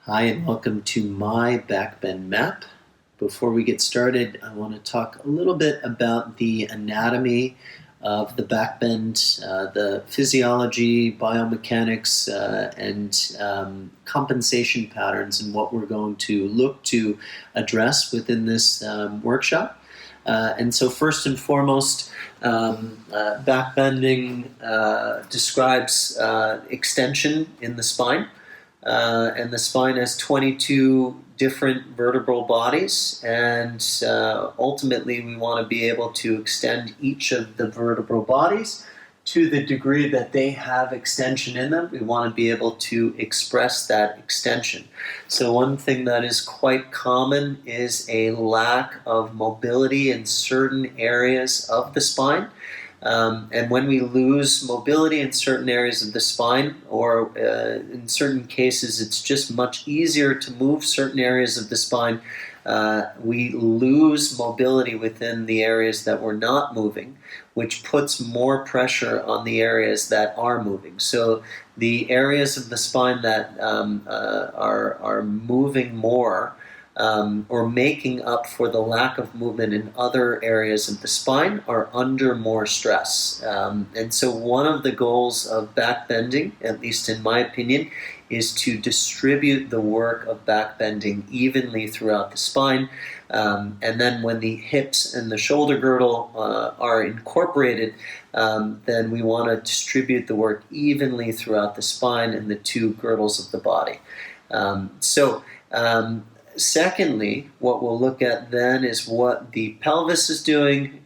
Hi and welcome to my Backbend Map. Before we get started, I want to talk a little bit about the anatomy of the backbend, the physiology, biomechanics, and compensation patterns, and what we're going to look to address within this workshop. And so first and foremost, backbending describes extension in the spine. And the spine has 22 different vertebral bodies, and ultimately we want to be able to extend each of the vertebral bodies to the degree that they have extension in them. We want to be able to express that extension. So one thing that is quite common is a lack of mobility in certain areas of the spine. And when we lose mobility in certain areas of the spine, or in certain cases it's just much easier to move certain areas of the spine, we lose mobility within the areas that we're not moving, which puts more pressure on the areas that are moving. So the areas of the spine that are moving more, or making up for the lack of movement in other areas of the spine, are under more stress. And so one of the goals of backbending, at least in my opinion, is to distribute the work of backbending evenly throughout the spine. And then when the hips and the shoulder girdle are incorporated, then we want to distribute the work evenly throughout the spine and the two girdles of the body. Secondly, what we'll look at then is what the pelvis is doing,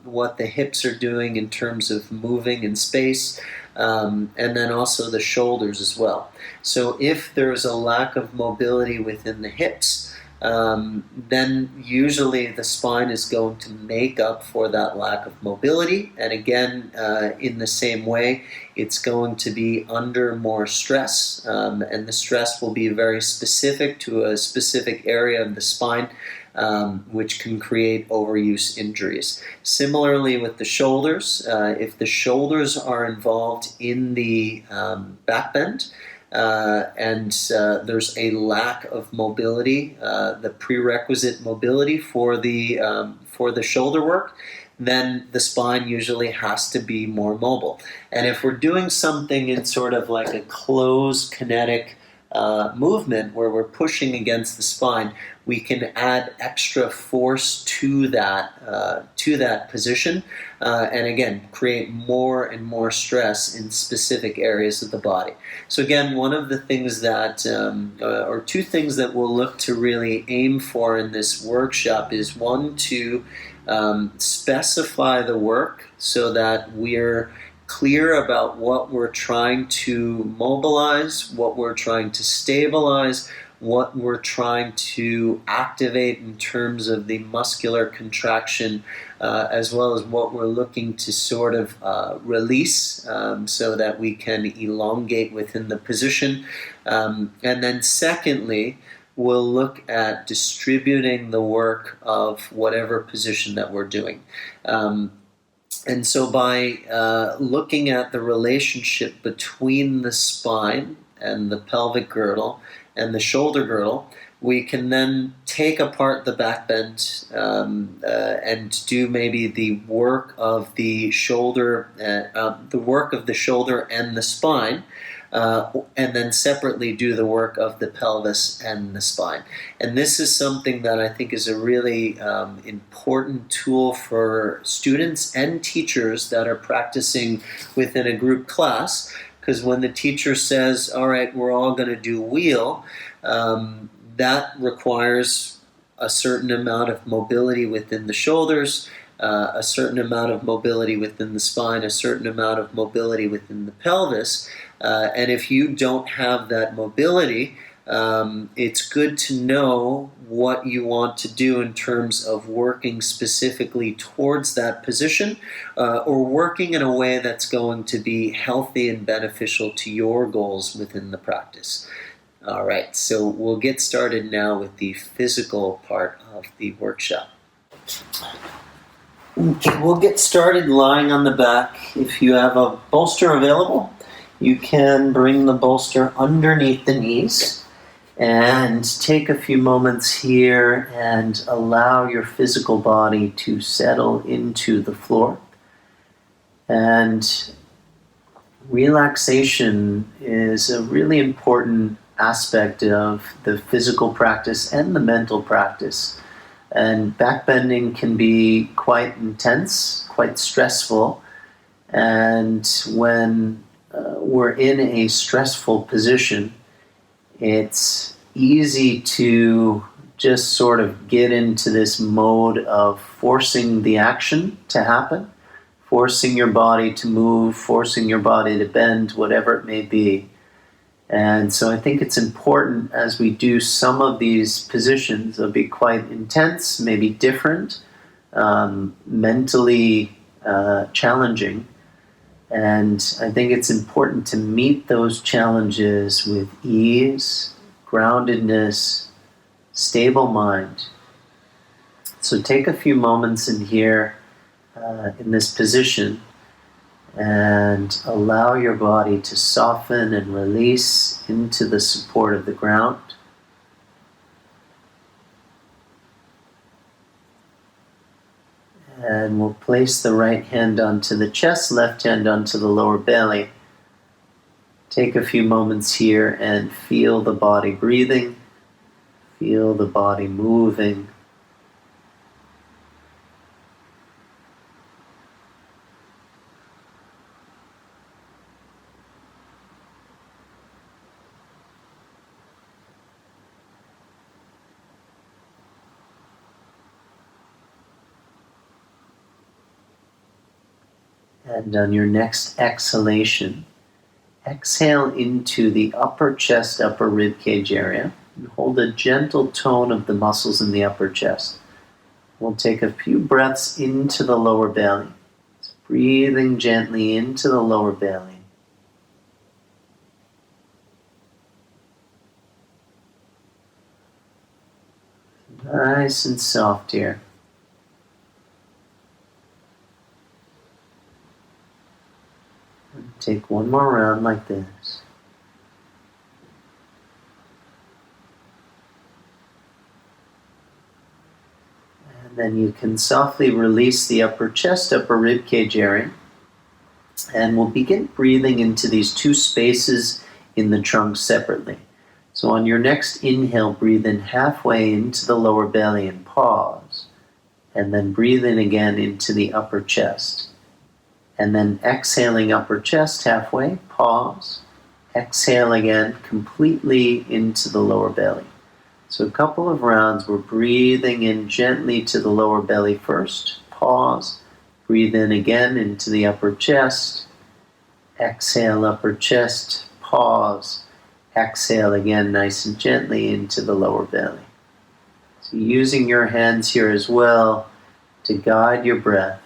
what the hips are doing in terms of moving in space, and then also the shoulders as well. So if there's a lack of mobility within the hips, then usually the spine is going to make up for that lack of mobility. And again, in the same way, it's going to be under more stress, and the stress will be very specific to a specific area of the spine, which can create overuse injuries. Similarly with the shoulders, if the shoulders are involved in the backbend, and there's a lack of mobility, the prerequisite mobility for the shoulder work, then the spine usually has to be more mobile. And if we're doing something in sort of like a closed kinetic movement where we're pushing against the spine, we can add extra force to that position, and again create more and more stress in specific areas of the body. So again, one of the things that, or two things that we'll look to really aim for in this workshop is, one, to specify the work so that we're clear about what we're trying to mobilize, what we're trying to stabilize, what we're trying to activate in terms of the muscular contraction, as well as what we're looking to sort of release, so that we can elongate within the position. And then secondly, we'll look at distributing the work of whatever position that we're doing. And so by looking at the relationship between the spine and the pelvic girdle and the shoulder girdle, we can then take apart the backbend and do maybe the work of the shoulder, and the spine, and then separately do the work of the pelvis and the spine. And this is something that I think is a really important tool for students and teachers that are practicing within a group class, because when the teacher says, all right, we're all going to do wheel, that requires a certain amount of mobility within the shoulders, a certain amount of mobility within the spine, a certain amount of mobility within the pelvis. And if you don't have that mobility, it's good to know what you want to do in terms of working specifically towards that position, or working in a way that's going to be healthy and beneficial to your goals within the practice. All right, so we'll get started now with the physical part of the workshop. Okay, we'll get started lying on the back. If you have a bolster available, you can bring the bolster underneath the knees. And take a few moments here and allow your physical body to settle into the floor. And relaxation is a really important aspect of the physical practice and the mental practice. And backbending can be quite intense, quite stressful. And when we're in a stressful position, it's easy to just sort of get into this mode of forcing the action to happen, forcing your body to move, forcing your body to bend, whatever it may be. And so I think it's important as we do some of these positions, they'll be quite intense, maybe different, mentally challenging. And I think it's important to meet those challenges with ease, groundedness, stable mind. So take a few moments in here, in this position, and allow your body to soften and release into the support of the ground. And we'll place the right hand onto the chest, left hand onto the lower belly. Take a few moments here and feel the body breathing, feel the body moving. And on your next exhalation, exhale into the upper chest, upper rib cage area, and hold a gentle tone of the muscles in the upper chest. We'll take a few breaths into the lower belly. Just breathing gently into the lower belly. Nice and soft here. Take one more round like this. And then you can softly release the upper chest, upper rib cage area. And we'll begin breathing into these two spaces in the trunk separately. So on your next inhale, breathe in halfway into the lower belly and pause. And then breathe in again into the upper chest. And then exhaling upper chest halfway, pause. Exhale again, completely into the lower belly. So a couple of rounds, we're breathing in gently to the lower belly first, pause. Breathe in again into the upper chest. Exhale upper chest, pause. Exhale again nice and gently into the lower belly. So using your hands here as well to guide your breath.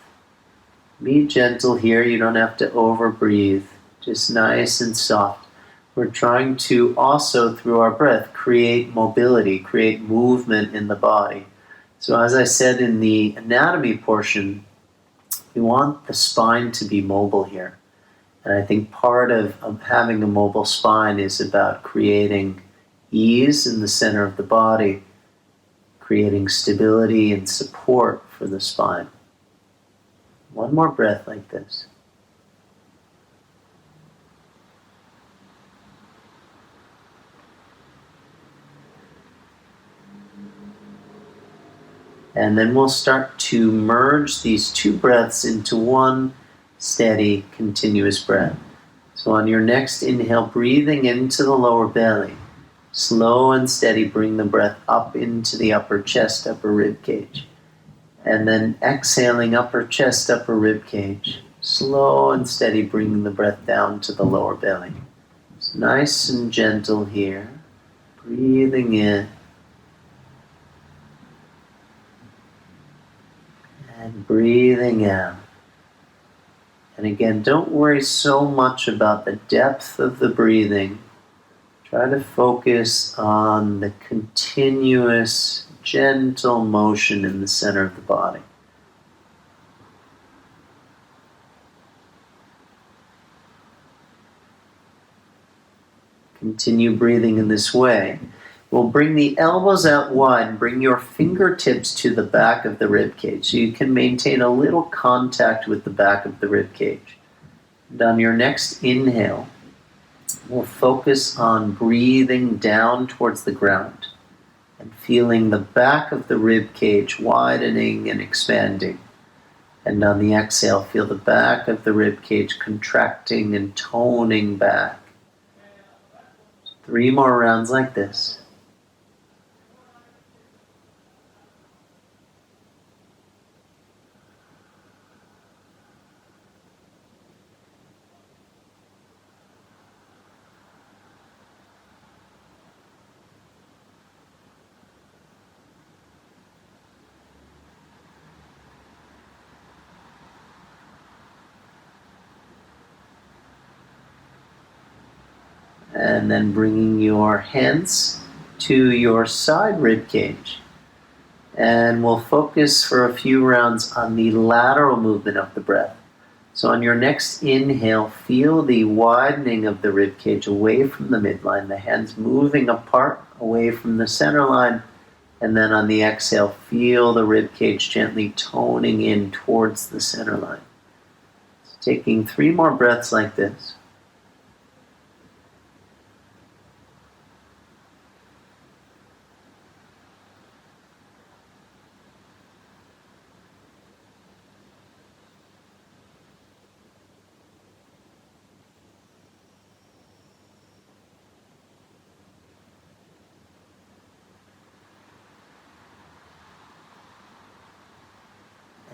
Be gentle here, you don't have to over-breathe, just nice and soft. We're trying to also, through our breath, create mobility, create movement in the body. So as I said in the anatomy portion, we want the spine to be mobile here. And I think part of having a mobile spine is about creating ease in the center of the body, creating stability and support for the spine. One more breath like this. And then we'll start to merge these two breaths into one steady, continuous breath. So on your next inhale, breathing into the lower belly, slow and steady, bring the breath up into the upper chest, upper rib cage. And then exhaling upper chest, upper rib cage. Slow and steady, bringing the breath down to the lower belly. It's nice and gentle here. Breathing in. And breathing out. And again, don't worry so much about the depth of the breathing. Try to focus on the continuous, gentle motion in the center of the body. Continue breathing in this way. We'll bring the elbows out wide and bring your fingertips to the back of the rib cage so you can maintain a little contact with the back of the rib cage. And on your next inhale, we'll focus on breathing down towards the ground and feeling the back of the rib cage widening and expanding. And on the exhale, feel the back of the rib cage contracting and toning back. 3 more rounds like this. And then bringing your hands to your side rib cage. And we'll focus for a few rounds on the lateral movement of the breath. So on your next inhale, feel the widening of the rib cage away from the midline, the hands moving apart away from the center line. And then on the exhale, feel the rib cage gently toning in towards the center line. So taking 3 more breaths like this.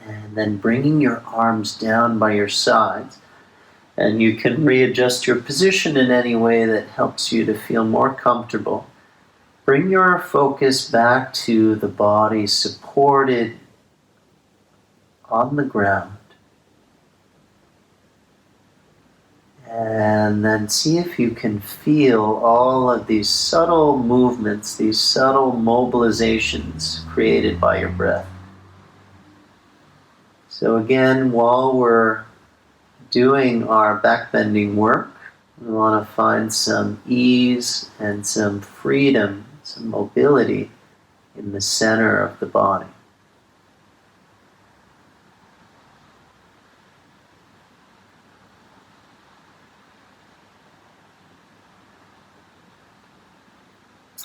And then bringing your arms down by your sides. And you can readjust your position in any way that helps you to feel more comfortable. Bring your focus back to the body supported on the ground. And then see if you can feel all of these subtle movements, these subtle mobilizations created by your breath. So again, while we're doing our backbending work, we want to find some ease and some freedom, some mobility in the center of the body.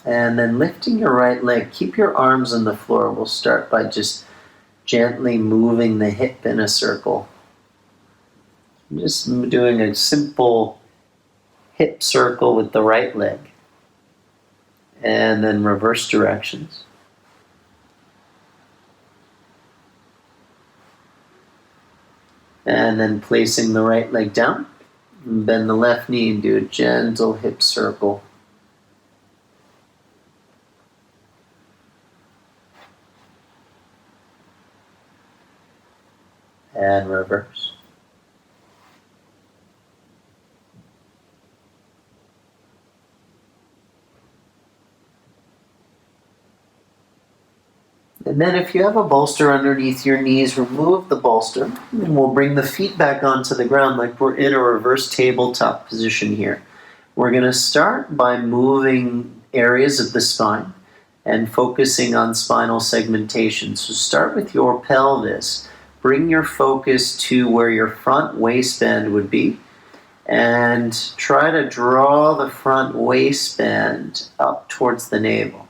And then lifting your right leg, keep your arms on the floor. We'll start by just gently moving the hip in a circle. Just doing a simple hip circle with the right leg. And then reverse directions. And then placing the right leg down. And bend the left knee and do a gentle hip circle. And reverse. And then if you have a bolster underneath your knees, remove the bolster. And we'll bring the feet back onto the ground like we're in a reverse tabletop position here. We're going to start by moving areas of the spine and focusing on spinal segmentation. So start with your pelvis. Bring your focus to where your front waistband would be and try to draw the front waistband up towards the navel.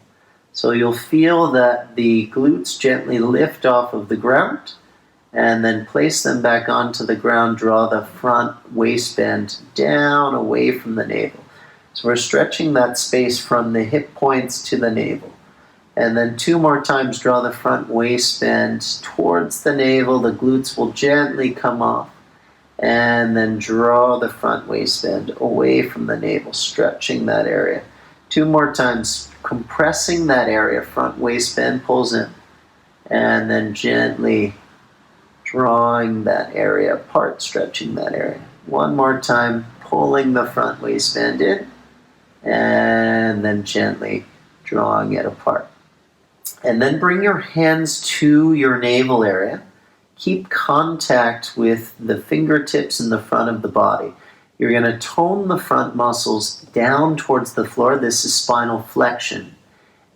So you'll feel that the glutes gently lift off of the ground and then place them back onto the ground, draw the front waistband down away from the navel. So we're stretching that space from the hip points to the navel. And then 2 more times, draw the front waistband towards the navel. The glutes will gently come off. And then draw the front waistband away from the navel, stretching that area. 2 more times, compressing that area. Front waistband pulls in. And then gently drawing that area apart, stretching that area. 1 more time, pulling the front waistband in. And then gently drawing it apart. And then bring your hands to your navel area. Keep contact with the fingertips in the front of the body. You're going to tone the front muscles down towards the floor. This is spinal flexion.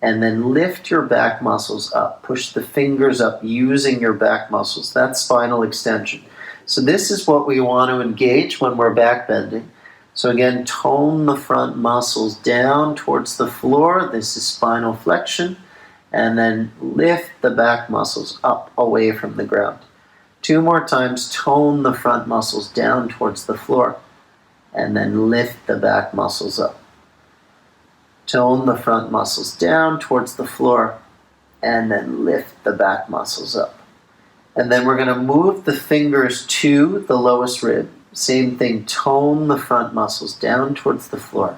and then lift your back muscles up. Push the fingers up using your back muscles. That's spinal extension. So this is what we want to engage when we're back bending. So again, tone the front muscles down towards the floor. This is spinal flexion. And then lift the back muscles up away from the ground. 2 more times, tone the front muscles down towards the floor. And then lift the back muscles up. Tone the front muscles down towards the floor, and then lift the back muscles up. And then we're going to move the fingers to the lowest rib. Same thing, tone the front muscles down towards the floor,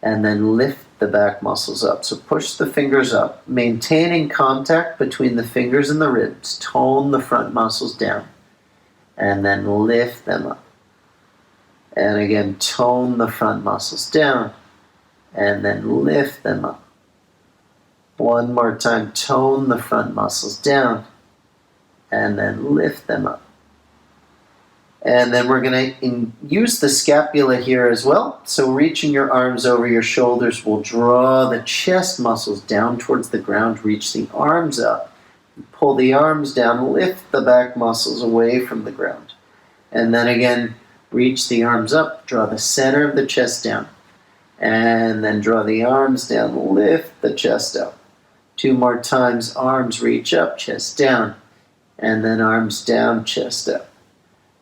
and then lift the back muscles up. So push the fingers up, maintaining contact between the fingers and the ribs. Tone the front muscles down, and then lift them up. And again, tone the front muscles down, and then lift them up. 1 more time, tone the front muscles down, and then lift them up. And then we're going to use the scapula here as well. So reaching your arms over your shoulders will draw the chest muscles down towards the ground. Reach the arms up. Pull the arms down, lift the back muscles away from the ground. And then again, reach the arms up, draw the center of the chest down. And then draw the arms down, lift the chest up. 2 more times, arms reach up, chest down. And then arms down, chest up.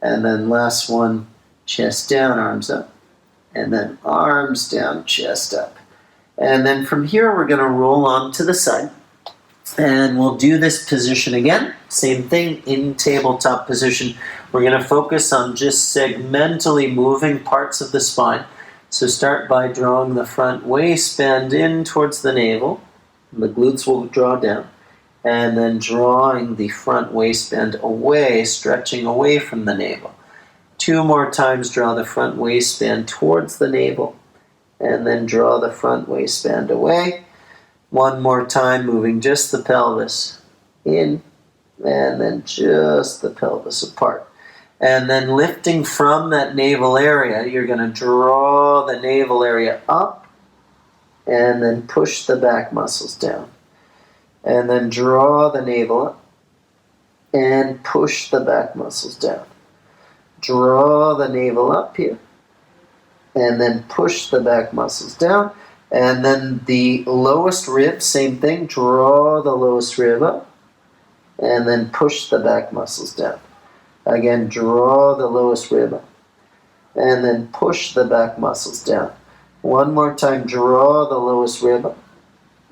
And then last one, chest down, arms up. And then arms down, chest up. And then from here, we're going to roll on to the side. And we'll do this position again. Same thing, in tabletop position. We're going to focus on just segmentally moving parts of the spine. So start by drawing the front waistband in towards the navel. The glutes will draw down. And then drawing the front waistband away, stretching away from the navel. 2 more times, draw the front waistband towards the navel. And then draw the front waistband away. 1 more time, moving just the pelvis in, and then just the pelvis apart. And then lifting from that navel area, you're going to draw the navel area up, and then push the back muscles down. And then draw the navel up, and push the back muscles down. Draw the navel up here, and then push the back muscles down. And then the lowest rib, same thing, draw the lowest rib up, and then push the back muscles down. Again, draw the lowest rib up, and then push the back muscles down. 1 more time, draw the lowest rib up,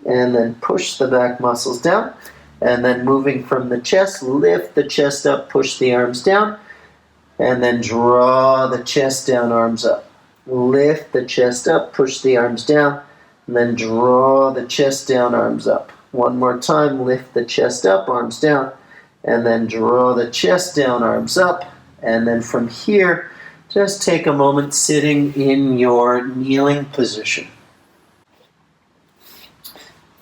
and then push the back muscles down. And then moving from the chest, lift the chest up, push the arms down, and then draw the chest down, arms up. Lift the chest up, push the arms down, and then draw the chest down, arms up. 1 more time, lift the chest up, arms down, and then draw the chest down, arms up. And then from here, just take a moment sitting in your kneeling position.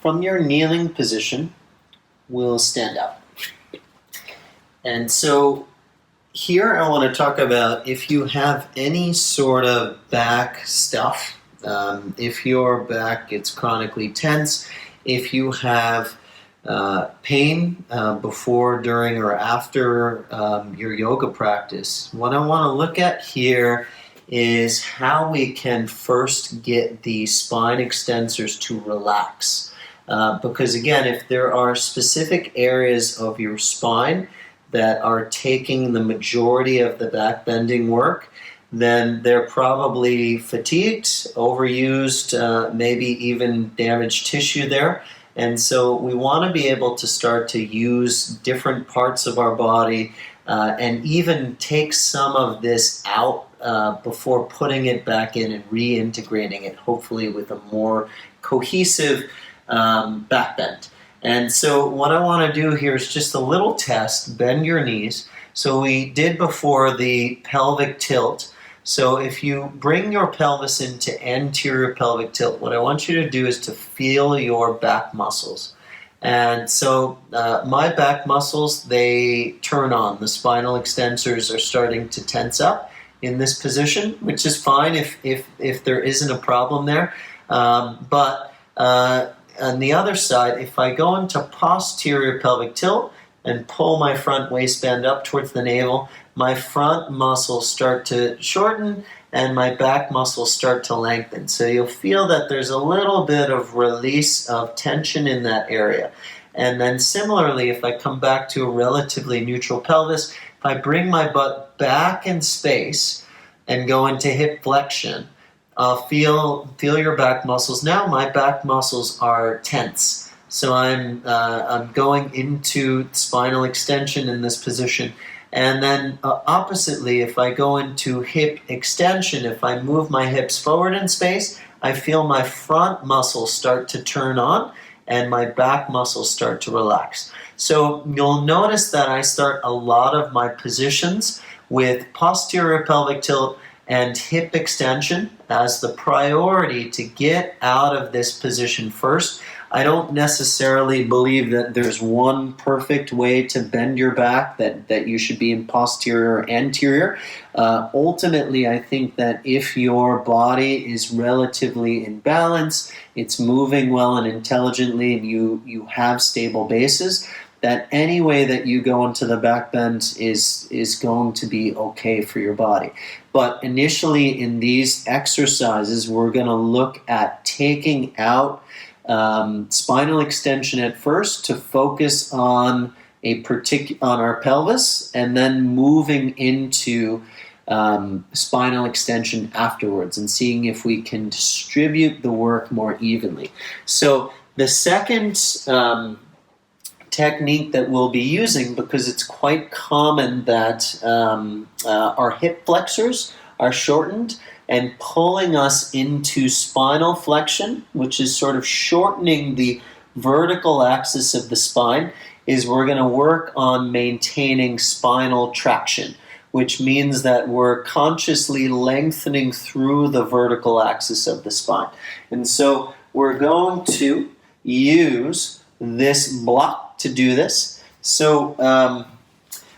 From your kneeling position, we'll stand up. And so here I want to talk about if you have any sort of back stuff, if your back gets chronically tense, if you have pain before, during, or after your yoga practice, what I want to look at here is how we can first get the spine extensors to relax. Because again, if there are specific areas of your spine that are taking the majority of the back bending work, then they're probably fatigued, overused, maybe even damaged tissue there. And so we want to be able to start to use different parts of our body and even take some of this out before putting it back in and reintegrating it, hopefully with a more cohesive back bend. And so what I want to do here is just a little test. Bend your knees. So we did before the pelvic tilt. So if you bring your pelvis into anterior pelvic tilt, what I want you to do is to feel your back muscles. And so my back muscles, they turn on. The spinal extensors are starting to tense up in this position, which is fine if there isn't a problem there. But on the other side, if I go into posterior pelvic tilt and pull my front waistband up towards the navel, my front muscles start to shorten and my back muscles start to lengthen. So you'll feel that there's a little bit of release of tension in that area. And then similarly, if I come back to a relatively neutral pelvis, if I bring my butt back in space and go into hip flexion, feel your back muscles. Now my back muscles are tense. So I'm going into spinal extension in this position. And then oppositely, if I go into hip extension, if I move my hips forward in space, I feel my front muscles start to turn on and my back muscles start to relax. So you'll notice that I start a lot of my positions with posterior pelvic tilt and hip extension as the priority to get out of this position first. I don't necessarily believe that there's one perfect way to bend your back, that you should be in posterior or anterior. Ultimately, I think that if your body is relatively in balance, it's moving well and intelligently, and you have stable bases, that any way that you go into the back bend is going to be okay for your body. But initially in these exercises, we're going to look at taking out spinal extension at first to focus on on our pelvis, and then moving into spinal extension afterwards, and seeing if we can distribute the work more evenly. So the second technique that we'll be using, because it's quite common that our hip flexors are shortened and pulling us into spinal flexion, which is sort of shortening the vertical axis of the spine, is we're going to work on maintaining spinal traction, which means that we're consciously lengthening through the vertical axis of the spine. And so we're going to use this block to do this. So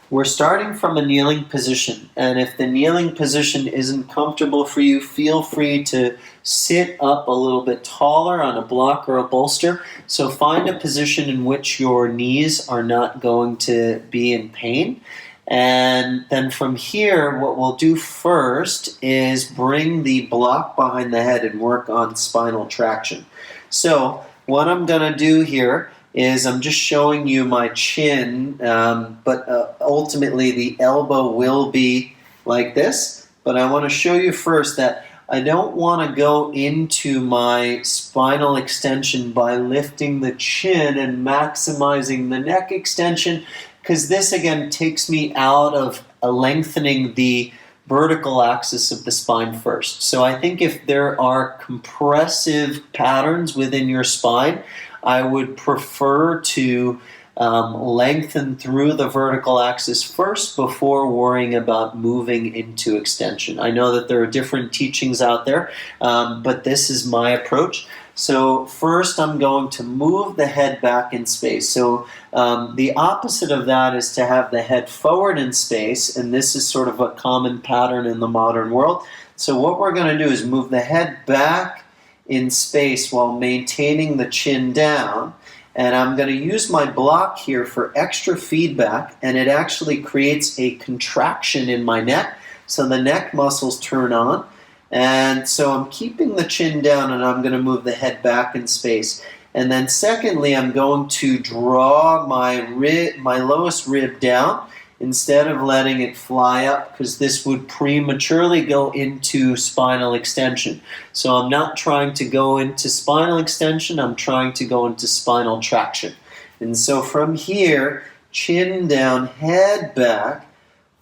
we're starting from a kneeling position, and if the kneeling position isn't comfortable for you, feel free to sit up a little bit taller on a block or a bolster. So find a position in which your knees are not going to be in pain. And then from here, what we'll do first is bring the block behind the head and work on spinal traction. So what I'm going to do here is I'm just showing you my chin, but ultimately the elbow will be like this. But I want to show you first that I don't want to go into my spinal extension by lifting the chin and maximizing the neck extension, because this again takes me out of lengthening the vertical axis of the spine first. So I think if there are compressive patterns within your spine, I would prefer to lengthen through the vertical axis first before worrying about moving into extension. I know that there are different teachings out there, but this is my approach. So first I'm going to move the head back in space. So the opposite of that is to have the head forward in space, and this is sort of a common pattern in the modern world. So what we're going to do is move the head back in space while maintaining the chin down, and I'm going to use my block here for extra feedback, and it actually creates a contraction in my neck, so the neck muscles turn on, and so I'm keeping the chin down and I'm going to move the head back in space. And then secondly, I'm going to draw my lowest rib down instead of letting it fly up, because this would prematurely go into spinal extension. So I'm not trying to go into spinal extension, I'm trying to go into spinal traction. And so from here, chin down, head back,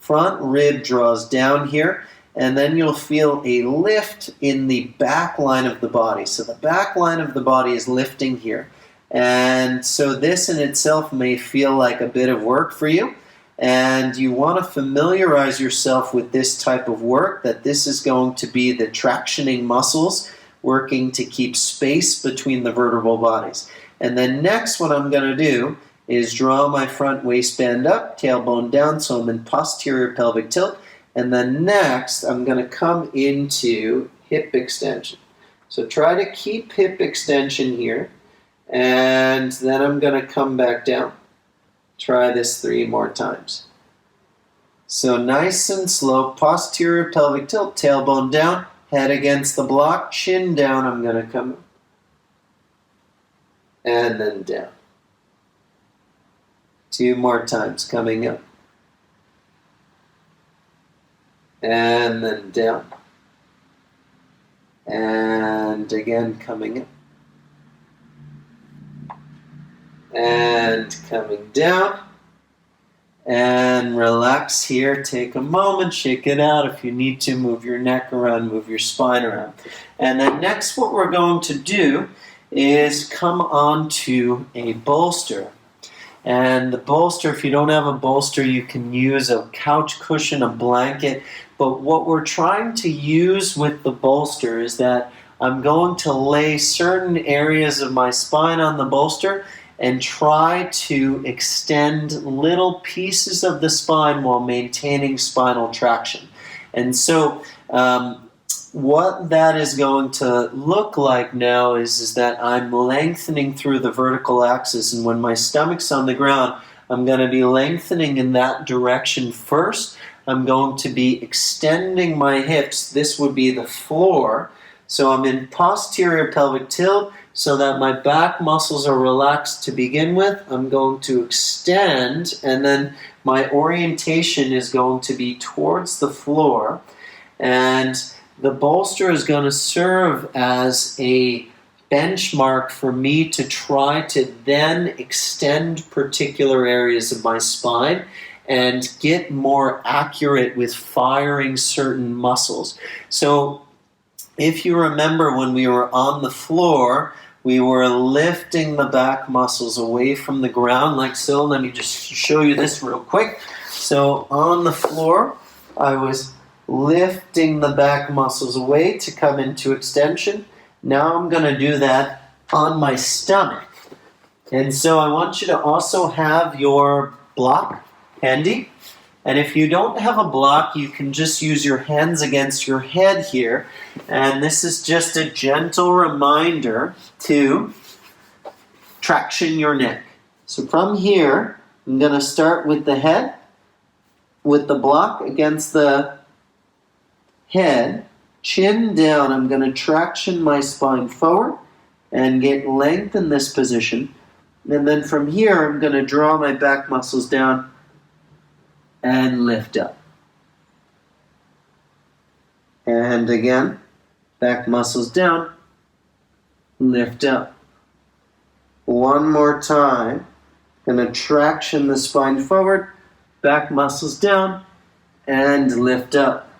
front rib draws down here, and then you'll feel a lift in the back line of the body. So the back line of the body is lifting here. And so this in itself may feel like a bit of work for you. And you want to familiarize yourself with this type of work, that this is going to be the tractioning muscles working to keep space between the vertebral bodies. And then next what I'm going to do is draw my front waistband up, tailbone down, so I'm in posterior pelvic tilt. And then next I'm going to come into hip extension. So try to keep hip extension here. and then I'm going to come back down. Try this 3 more times. So nice and slow, posterior pelvic tilt, tailbone down, head against the block, chin down, I'm going to come up. And then down. 2 more times, coming up. And then down. And again, coming up. And coming down. And relax here. Take a moment, shake it out. If you need to, move your neck around, move your spine around. And then next, what we're going to do is come on to a bolster. And the bolster, if you don't have a bolster, you can use a couch cushion, a blanket. But what we're trying to use with the bolster is that I'm going to lay certain areas of my spine on the bolster and try to extend little pieces of the spine while maintaining spinal traction. And so what that is going to look like now is that I'm lengthening through the vertical axis, and when my stomach's on the ground, I'm going to be lengthening in that direction first. I'm going to be extending my hips. This would be the floor. So I'm in posterior pelvic tilt so that my back muscles are relaxed to begin with. I'm going to extend, and then my orientation is going to be towards the floor. And the bolster is going to serve as a benchmark for me to try to then extend particular areas of my spine and get more accurate with firing certain muscles. So if you remember when we were on the floor, we were lifting the back muscles away from the ground like so. Let me just show you this real quick. So on the floor, I was lifting the back muscles away to come into extension. Now I'm going to do that on my stomach. And so I want you to also have your block handy. And if you don't have a block, you can just use your hands against your head here. And this is just a gentle reminder to traction your neck. So from here, I'm going to start with the head, with the block against the head, chin down. I'm going to traction my spine forward and get length in this position. And then from here, I'm going to draw my back muscles down and lift up. And again, back muscles down, lift up. One more time. Going to traction the spine forward, back muscles down, and lift up.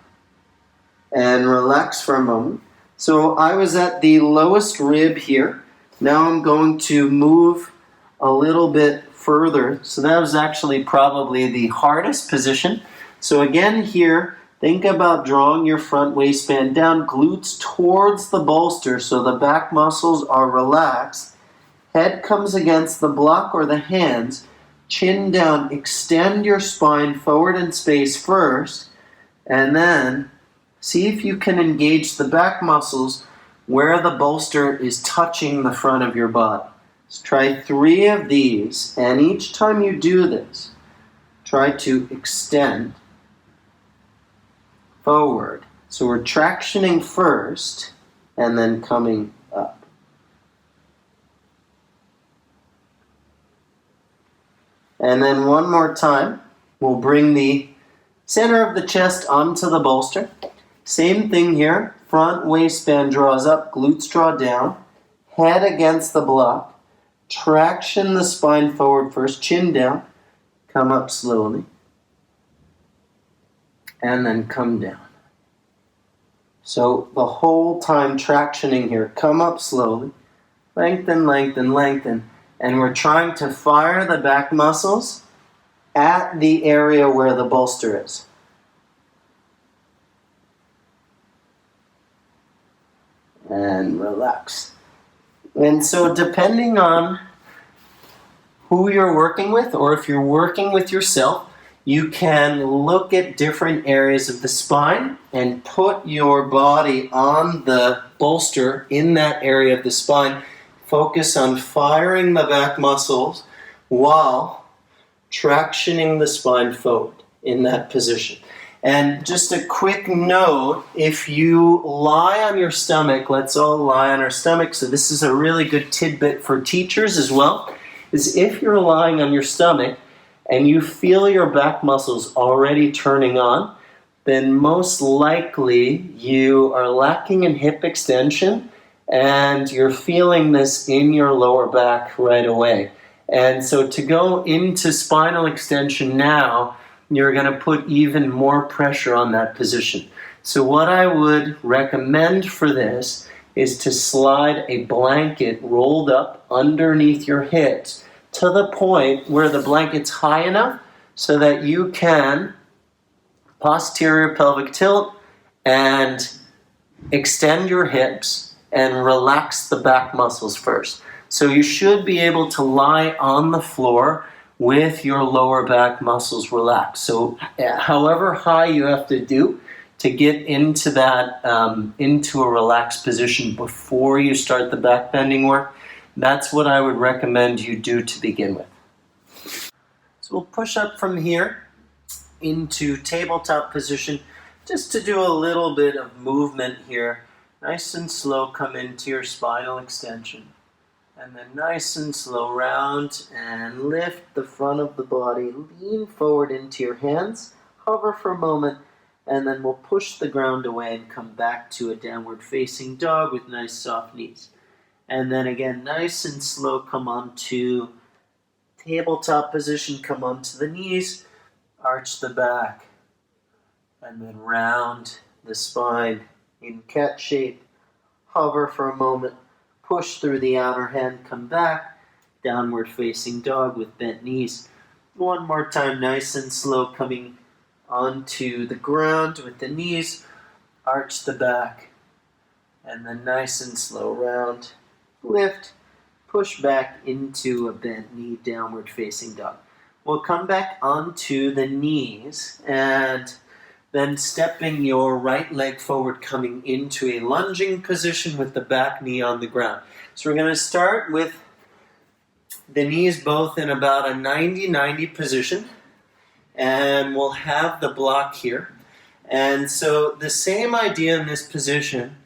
And relax for a moment. So I was at the lowest rib here. Now I'm going to move a little bit further. So that was actually probably the hardest position. So again here, think about drawing your front waistband down, glutes towards the bolster so the back muscles are relaxed. Head comes against the block or the hands. Chin down, extend your spine forward in space first, and then see if you can engage the back muscles where the bolster is touching the front of your body. So try 3 of these, and each time you do this, try to extend forward. So we're tractioning first, and then coming up. And then one more time, we'll bring the center of the chest onto the bolster. Same thing here, front waistband draws up, glutes draw down, head against the block, traction the spine forward first, chin down, come up slowly, and then come down. So the whole time tractioning here, come up slowly, lengthen, lengthen, lengthen, and we're trying to fire the back muscles at the area where the bolster is. And relax. And so depending on who you're working with, or if you're working with yourself, you can look at different areas of the spine and put your body on the bolster in that area of the spine. Focus on firing the back muscles while tractioning the spine forward in that position. And just a quick note, if you lie on your stomach, let's all lie on our stomach, so this is a really good tidbit for teachers as well, is if you're lying on your stomach and you feel your back muscles already turning on, then most likely you are lacking in hip extension and you're feeling this in your lower back right away. And so to go into spinal extension now, you're going to put even more pressure on that position. So what I would recommend for this is to slide a blanket rolled up underneath your hips to the point where the blanket's high enough so that you can posterior pelvic tilt and extend your hips and relax the back muscles first. So you should be able to lie on the floor with your lower back muscles relaxed. So however high you have to do to get into that, into a relaxed position before you start the back bending work, that's what I would recommend you do to begin with. So we'll push up from here into tabletop position just to do a little bit of movement here. Nice and slow, come into your spinal extension. And then nice and slow, round and lift the front of the body, lean forward into your hands, hover for a moment, and then we'll push the ground away and come back to a downward facing dog with nice soft knees. And then again, nice and slow, come onto tabletop position, come onto the knees, arch the back, and then round the spine in cat shape, hover for a moment, push through the outer hand, come back, downward facing dog with bent knees. One more time, nice and slow, coming onto the ground with the knees, arch the back, and then nice and slow, round, lift, push back into a bent knee, downward facing dog. We'll come back onto the knees and then stepping your right leg forward, coming into a lunging position with the back knee on the ground. So we're going to start with the knees both in about a 90-90 position, and we'll have the block here. And so the same idea in this position,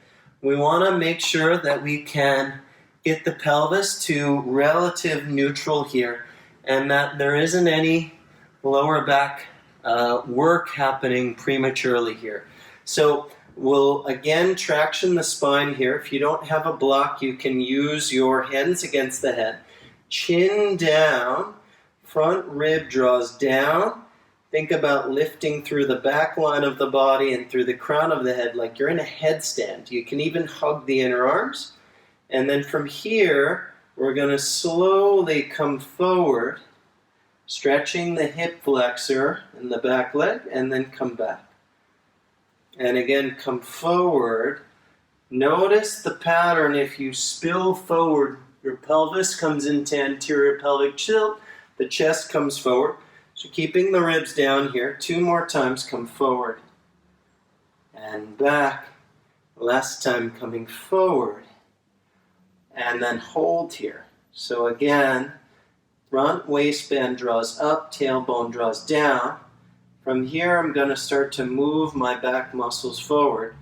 we want to make sure that we can get the pelvis to relative neutral here, and that there isn't any lower back work happening prematurely here. So we'll again traction the spine here. If you don't have a block, you can use your hands against the head. Chin down, front rib draws down. Think about lifting through the back line of the body and through the crown of the head like you're in a headstand. You can even hug the inner arms. And then from here, we're going to slowly come forward, stretching the hip flexor and the back leg, and then come back. And again, come forward. Notice the pattern. If you spill forward, your pelvis comes into anterior pelvic tilt, the chest comes forward. So keeping the ribs down here, 2 more times, come forward and back. Last time coming forward, and then hold here. So again, front waistband draws up, tailbone draws down. From here, I'm going to start to move my back muscles forward,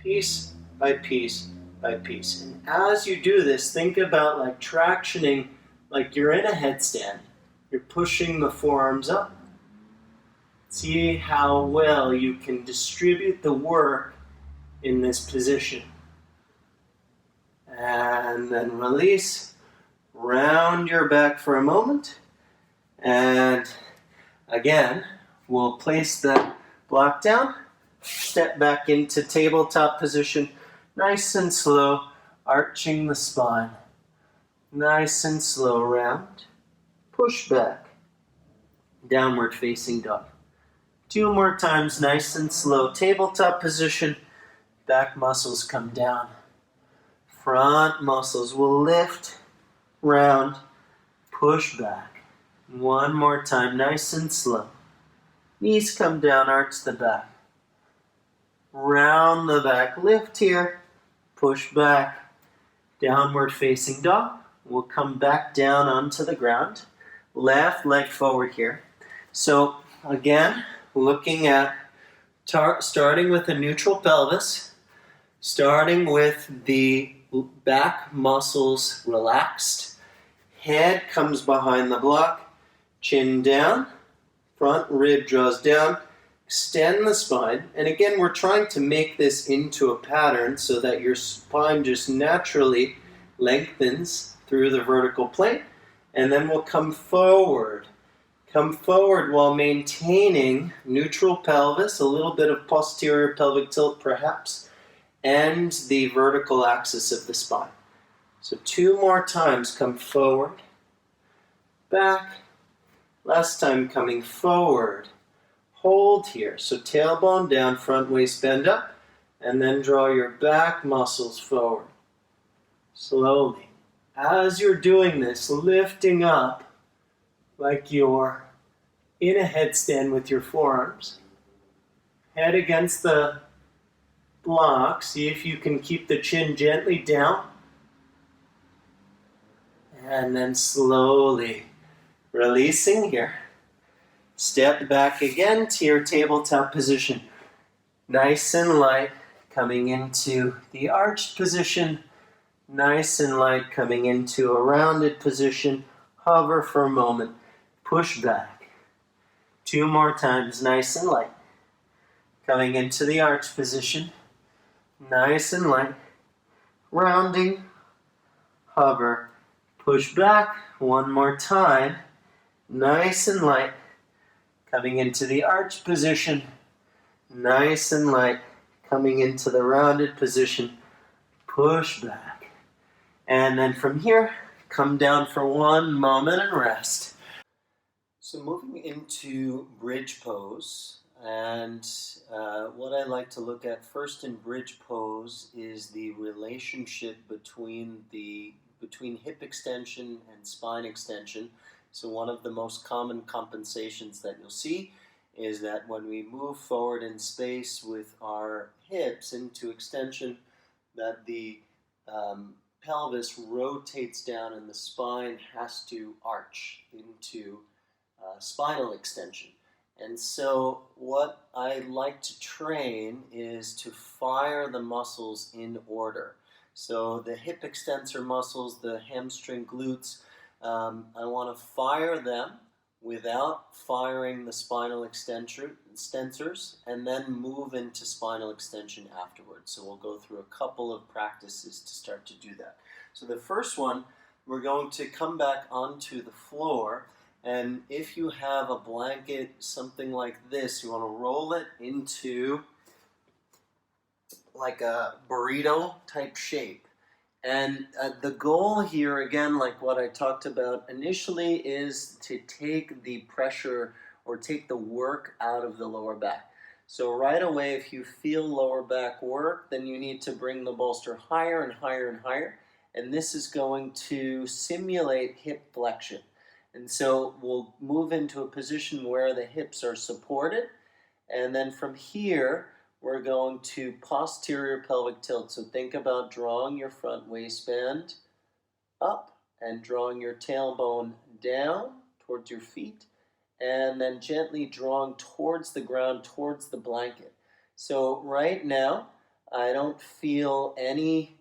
piece by piece by piece. And as you do this, think about like tractioning, like you're in a headstand. You're pushing the forearms up. See how well you can distribute the work in this position. And then release. Round your back for a moment. And again, we'll place the block down. Step back into tabletop position. Nice and slow, arching the spine. Nice and slow, round. Push back. Downward facing dog. 2 more times, nice and slow. Tabletop position. Back muscles come down. Front muscles will lift, round, push back. 1 more time, nice and slow. Knees come down, arch the back. Round the back, lift here, push back. Downward facing dog. We'll come back down onto the ground. Left leg forward here. So again, looking at starting with a neutral pelvis, starting with the back muscles relaxed, head comes behind the block, chin down, front rib draws down, extend the spine, and again we're trying to make this into a pattern so that your spine just naturally lengthens through the vertical plane, and then we'll come forward. Come forward while maintaining neutral pelvis, a little bit of posterior pelvic tilt perhaps, and the vertical axis of the spine. So 2 more times, come forward, back, last time coming forward, hold here. So tailbone down, front waist bend up, and then draw your back muscles forward. Slowly. As you're doing this, lifting up like you're in a headstand with your forearms. Head against the block. See if you can keep the chin gently down. And then slowly releasing here. Step back again to your tabletop position. Nice and light, coming into the arched position. Nice and light, coming into a rounded position. Hover for a moment. Push back. 2 more times, nice and light. Coming into the arched position. Nice and light. Rounding. Hover. Push back. 1 more time. Nice and light. Coming into the arched position. Nice and light. Coming into the rounded position. Push back. And then from here, come down for 1 moment and rest. So moving into bridge pose, and what I like to look at first in bridge pose is the relationship between hip extension and spine extension. So one of the most common compensations that you'll see is that when we move forward in space with our hips into extension, that the pelvis rotates down and the spine has to arch into spinal extension. And so what I like to train is to fire the muscles in order. So the hip extensor muscles, the hamstring glutes, I want to fire them without firing the spinal extensors, and then move into spinal extension afterwards. So we'll go through a couple of practices to start to do that. So the first one, we're going to come back onto the floor, and if you have a blanket, something like this, you want to roll it into like a burrito type shape. And the goal here, again, like what I talked about initially, is to take the pressure or take the work out of the lower back. So right away, if you feel lower back work, then you need to bring the bolster higher and higher and higher. And this is going to simulate hip flexion. And so we'll move into a position where the hips are supported. And then from here, we're going to posterior pelvic tilt. So think about drawing your front waistband up and drawing your tailbone down towards your feet, and then gently drawing towards the ground, towards the blanket. So right now, I don't feel any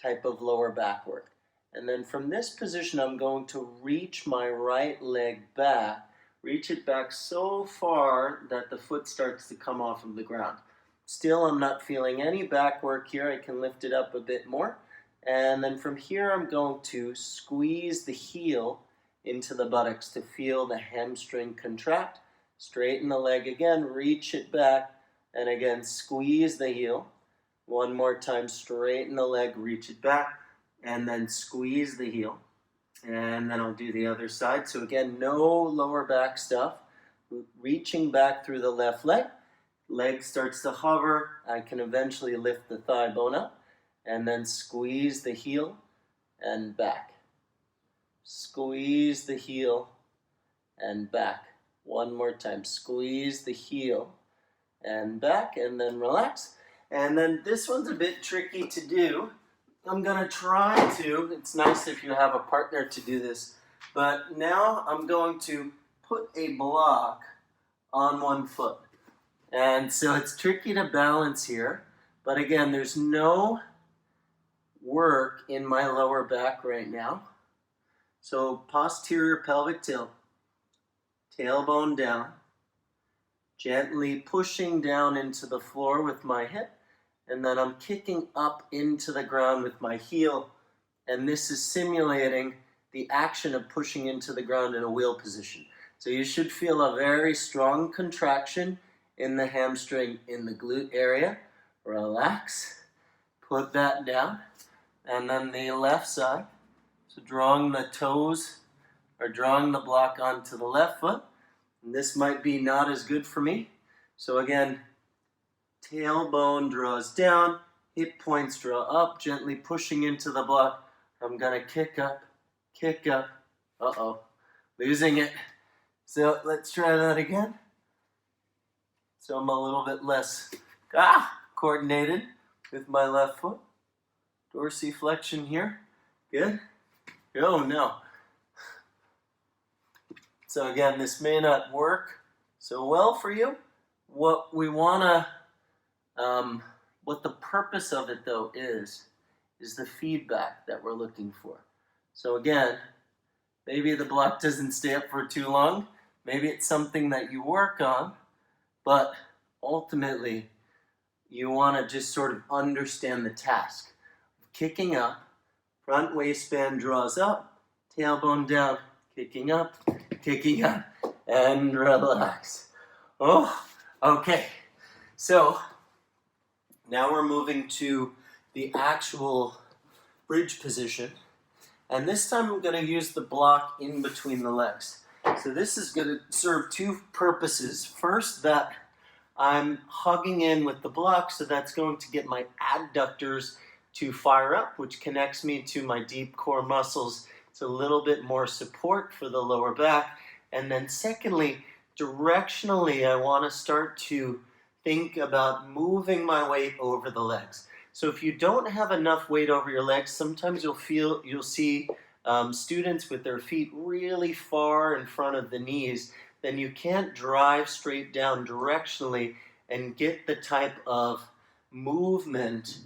type of lower back work. And then from this position, I'm going to reach my right leg back, reach it back so far that the foot starts to come off of the ground. Still, I'm not feeling any back work here. I can lift it up a bit more. And then from here, I'm going to squeeze the heel into the buttocks to feel the hamstring contract. Straighten the leg again, reach it back, and again, squeeze the heel. 1 more time, straighten the leg, reach it back, and then squeeze the heel. And then I'll do the other side. So again, no lower back stuff. Reaching back through the left leg. Leg starts to hover. I can eventually lift the thigh bone up, and then squeeze the heel and back. Squeeze the heel and back. 1 more time. Squeeze the heel and back, and then relax. And then this one's a bit tricky to do. I'm gonna try to, it's nice if you have a partner to do this, but now I'm going to put a block on one foot. And so it's tricky to balance here, but again, there's no work in my lower back right now. So posterior pelvic tilt, tailbone down, gently pushing down into the floor with my hip, and then I'm kicking up into the ground with my heel, and this is simulating the action of pushing into the ground in a wheel position. So you should feel a very strong contraction in the hamstring, in the glute area. Relax, put that down, and then the left side. So drawing the toes, or drawing the block onto the left foot. And this might be not as good for me. So again, tailbone draws down, hip points draw up, gently pushing into the block. I'm gonna kick up, losing it. So let's try that again. So I'm a little bit less coordinated with my left foot. Dorsiflexion here, good. Oh no. So again, this may not work so well for you. What we wanna, what the purpose of it though is the feedback that we're looking for. So again, maybe the block doesn't stay up for too long. Maybe it's something that you work on, but ultimately you want to just sort of understand the task. Kicking up, front waistband draws up, tailbone down, kicking up, and relax. Oh, okay. So now we're moving to the actual bridge position. And this time I'm going to use the block in between the legs. So this is going to serve two purposes. First, that I'm hugging in with the block, so that's going to get my adductors to fire up, which connects me to my deep core muscles. It's a little bit more support for the lower back. And then secondly, directionally, I want to start to think about moving my weight over the legs. So if you don't have enough weight over your legs, sometimes you'll see students with their feet really far in front of the knees, then you can't drive straight down directionally and get the type of movement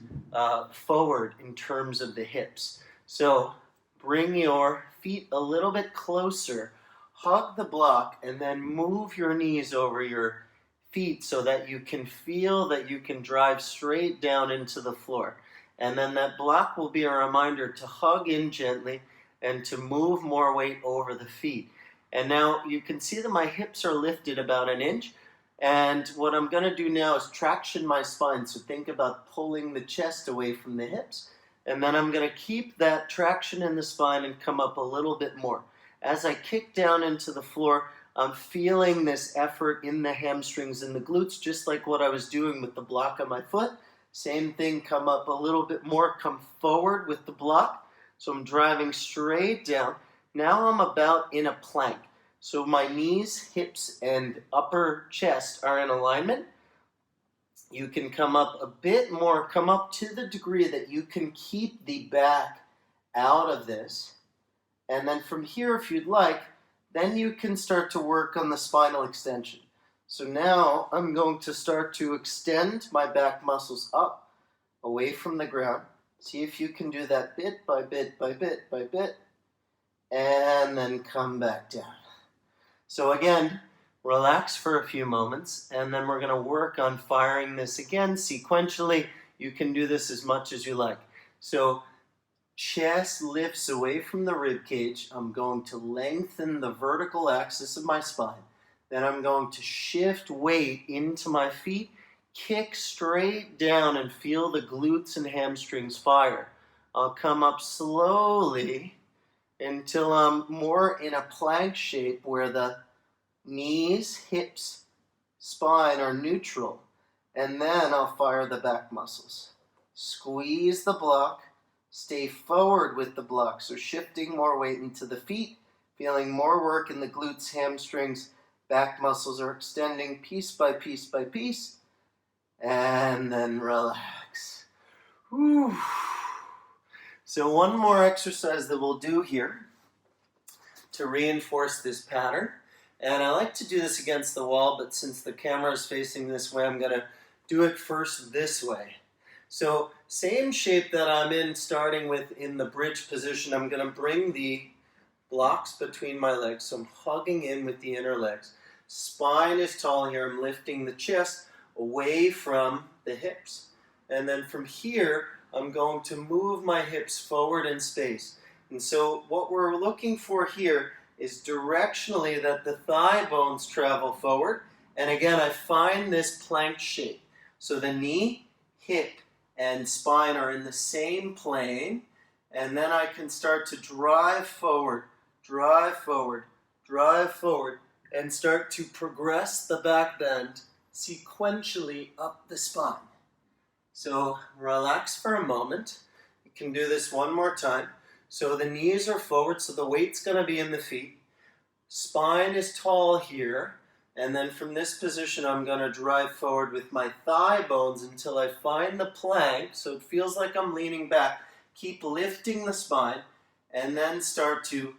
forward in terms of the hips. So bring your feet a little bit closer, hug the block, and then move your knees over your feet so that you can feel that you can drive straight down into the floor. And then that block will be a reminder to hug in gently and to move more weight over the feet. And now you can see that my hips are lifted about an inch. And what I'm going to do now is traction my spine. So think about pulling the chest away from the hips. And then I'm going to keep that traction in the spine and come up a little bit more. As I kick down into the floor, I'm feeling this effort in the hamstrings and the glutes, just like what I was doing with the block on my foot. Same thing, come up a little bit more, come forward with the block. So I'm driving straight down. Now I'm about in a plank. So my knees, hips, and upper chest are in alignment. You can come up a bit more, come up to the degree that you can keep the back out of this. And then from here, if you'd like, then you can start to work on the spinal extension. So now I'm going to start to extend my back muscles up, away from the ground. See if you can do that bit by bit by bit by bit. And then come back down. So again, relax for a few moments, and then we're going to work on firing this again sequentially. You can do this as much as you like. So chest lifts away from the rib cage. I'm going to lengthen the vertical axis of my spine. Then I'm going to shift weight into my feet, kick straight down and feel the glutes and hamstrings fire. I'll come up slowly until I'm more in a plank shape where the knees, hips, spine are neutral. And then I'll fire the back muscles. Squeeze the block. Stay forward with the block, so shifting more weight into the feet, feeling more work in the glutes, hamstrings, back muscles are extending piece by piece by piece, and then relax. Whew. So one more exercise that we'll do here to reinforce this pattern. And I like to do this against the wall, but since the camera is facing this way, I'm going to do it first this way. So same shape that I'm in, starting with in the bridge position, I'm going to bring the blocks between my legs. So I'm hugging in with the inner legs. Spine is tall here. I'm lifting the chest away from the hips. And then from here, I'm going to move my hips forward in space. And so what we're looking for here is directionally that the thigh bones travel forward. And again, I find this plank shape. So the knee, hip, and spine are in the same plane. And then I can start to drive forward, drive forward, drive forward, and start to progress the back bend sequentially up the spine. So relax for a moment. You can do this one more time. So the knees are forward, so the weight's going to be in the feet. Spine is tall here. And then from this position, I'm going to drive forward with my thigh bones until I find the plank. So it feels like I'm leaning back. Keep lifting the spine. And then start to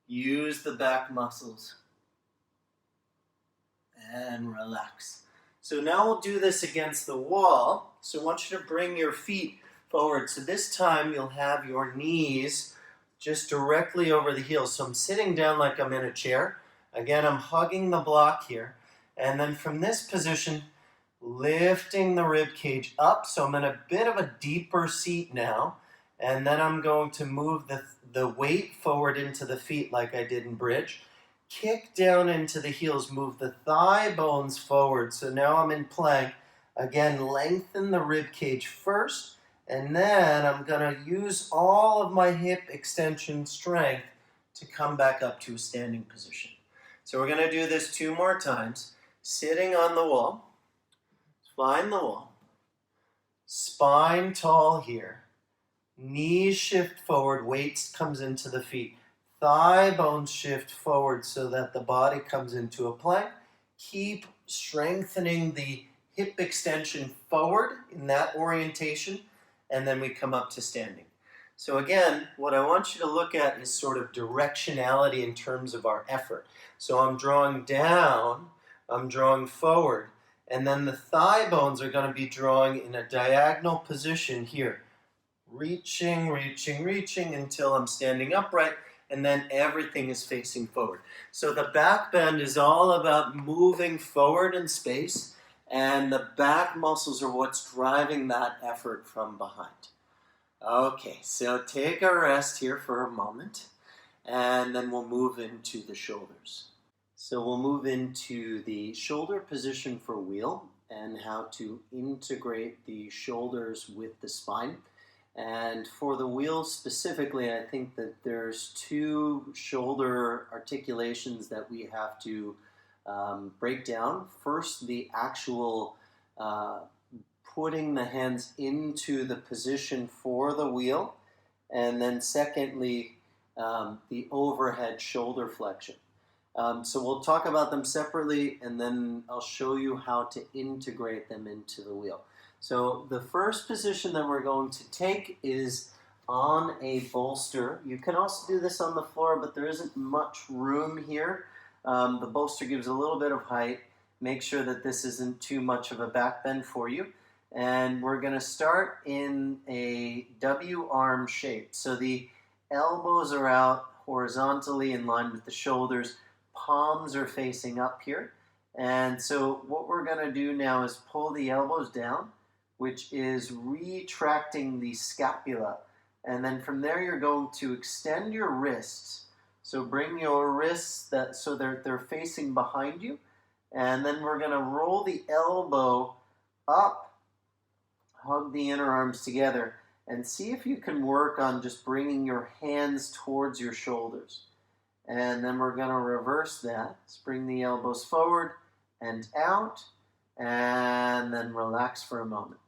use the back muscles. And relax. So now we'll do this against the wall. So I want you to bring your feet forward. So this time you'll have your knees just directly over the heels. So I'm sitting down like I'm in a chair. Again, I'm hugging the block here. And then from this position, lifting the rib cage up. So I'm in a bit of a deeper seat now. And then I'm going to move the weight forward into the feet like I did in bridge. Kick down into the heels, move the thigh bones forward. So now I'm in plank. Again, lengthen the rib cage first, and then I'm going to use all of my hip extension strength to come back up to a standing position. So we're going to do this 2 more times. Sitting on the wall, find the wall, spine tall here, knees shift forward, weight comes into the feet. Thigh bones shift forward so that the body comes into a plank. Keep strengthening the hip extension forward in that orientation, and then we come up to standing. So again, what I want you to look at is sort of directionality in terms of our effort. So I'm drawing down, I'm drawing forward, and then the thigh bones are going to be drawing in a diagonal position here. Reaching, reaching, reaching until I'm standing upright. And then everything is facing forward. So the back bend is all about moving forward in space, and the back muscles are what's driving that effort from behind. Okay, so take a rest here for a moment, and then we'll move into the shoulders. So we'll move into the shoulder position for wheel and how to integrate the shoulders with the spine. And for the wheel specifically, I think that there's 2 shoulder articulations that we have to break down. First, the actual putting the hands into the position for the wheel. And then secondly, the overhead shoulder flexion. So we'll talk about them separately, and then I'll show you how to integrate them into the wheel. So the first position that we're going to take is on a bolster. You can also do this on the floor, but there isn't much room here. The bolster gives a little bit of height. Make sure that this isn't too much of a back bend for you. And we're going to start in a W arm shape. So the elbows are out horizontally in line with the shoulders. Palms are facing up here. And so what we're going to do now is pull the elbows down, which is retracting the scapula. And then from there, you're going to extend your wrists. So bring your wrists so they're facing behind you. And then we're going to roll the elbow up, hug the inner arms together, and see if you can work on just bringing your hands towards your shoulders. And then we're going to reverse that. Let's bring the elbows forward and out, and then relax for a moment.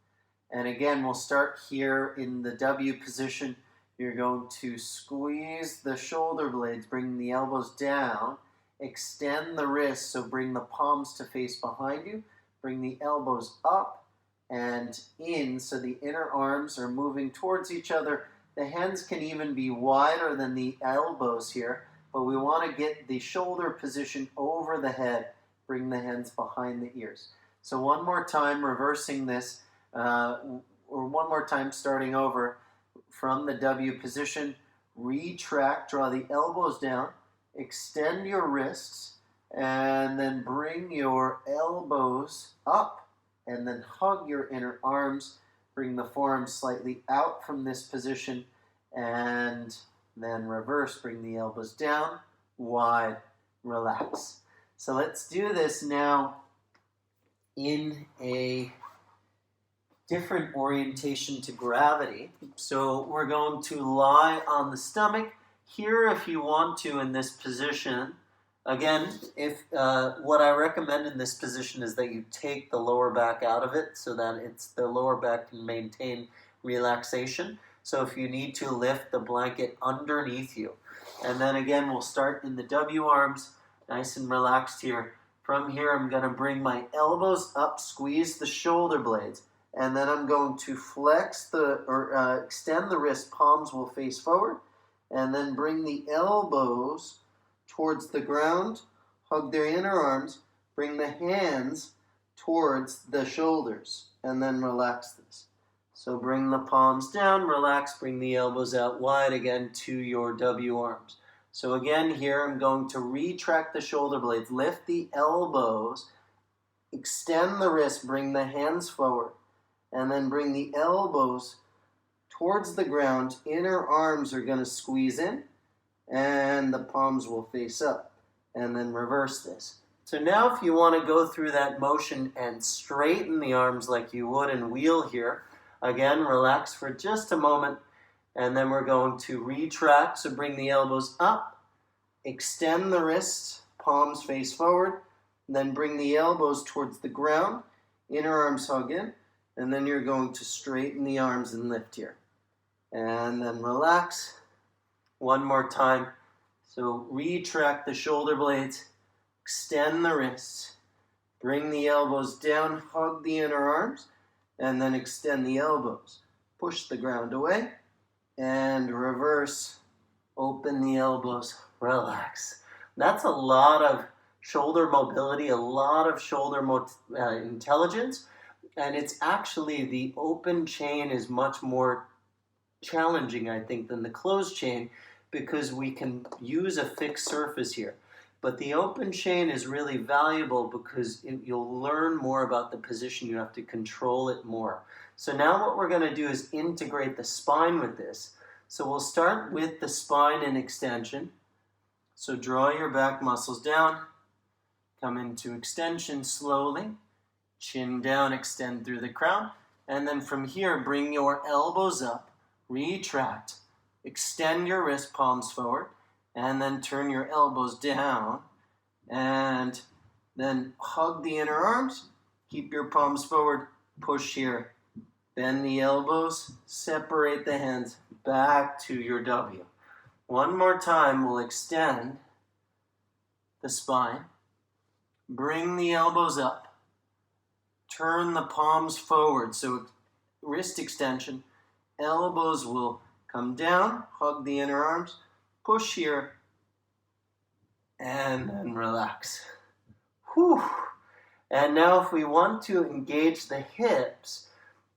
And again, we'll start here in the W position. You're going to squeeze the shoulder blades, bring the elbows down, extend the wrists, so bring the palms to face behind you, bring the elbows up and in, so the inner arms are moving towards each other, The hands can even be wider than the elbows here, but we want to get the shoulder position over the head. Bring the hands behind the ears. So one more time, reversing this, or one more time, starting over from the W position. Retract, draw the elbows down, extend your wrists, and then bring your elbows up, and then hug your inner arms. Bring the forearms slightly out from this position, and then reverse. Bring the elbows down, wide, relax. So let's do this now in a different orientation to gravity. So we're going to lie on the stomach. Here, if you want to, in this position, again, if what I recommend in this position is that you take the lower back out of it so that the lower back can maintain relaxation. So if you need to, lift the blanket underneath you. And then again, we'll start in the W arms, nice and relaxed here. From here, I'm going to bring my elbows up, squeeze the shoulder blades, and then I'm going to extend the wrist, palms will face forward, and then bring the elbows towards the ground, hug their inner arms, bring the hands towards the shoulders, and then relax this. So bring the palms down, relax, bring the elbows out wide again to your W arms. So again here I'm going to retract the shoulder blades, lift the elbows, extend the wrist, bring the hands forward, and then bring the elbows towards the ground. Inner arms are going to squeeze in, and the palms will face up, and then reverse this. So now if you want to go through that motion and straighten the arms like you would in wheel here, again, relax for just a moment, and then we're going to retract. So bring the elbows up, extend the wrists, palms face forward, and then bring the elbows towards the ground, inner arms hug in, and then you're going to straighten the arms and lift here. And then relax. One more time. So retract the shoulder blades, extend the wrists, bring the elbows down, hug the inner arms, and then extend the elbows. Push the ground away, and reverse, open the elbows, relax. That's a lot of shoulder mobility, a lot of shoulder intelligence, and it's actually the open chain is much more challenging, I think, than the closed chain because we can use a fixed surface here. But the open chain is really valuable because you'll learn more about the position. You have to control it more. So now what we're going to do is integrate the spine with this. So we'll start with the spine in extension. So draw your back muscles down. Come into extension slowly. Chin down, extend through the crown. And then from here, bring your elbows up. Retract. Extend your wrist palms forward. And then turn your elbows down. And then hug the inner arms. Keep your palms forward. Push here. Bend the elbows. Separate the hands back to your W. One more time, we'll extend the spine. Bring the elbows up. Turn the palms forward. So wrist extension. Elbows will come down. Hug the inner arms. Push here. And then relax. Whew. And now if we want to engage the hips,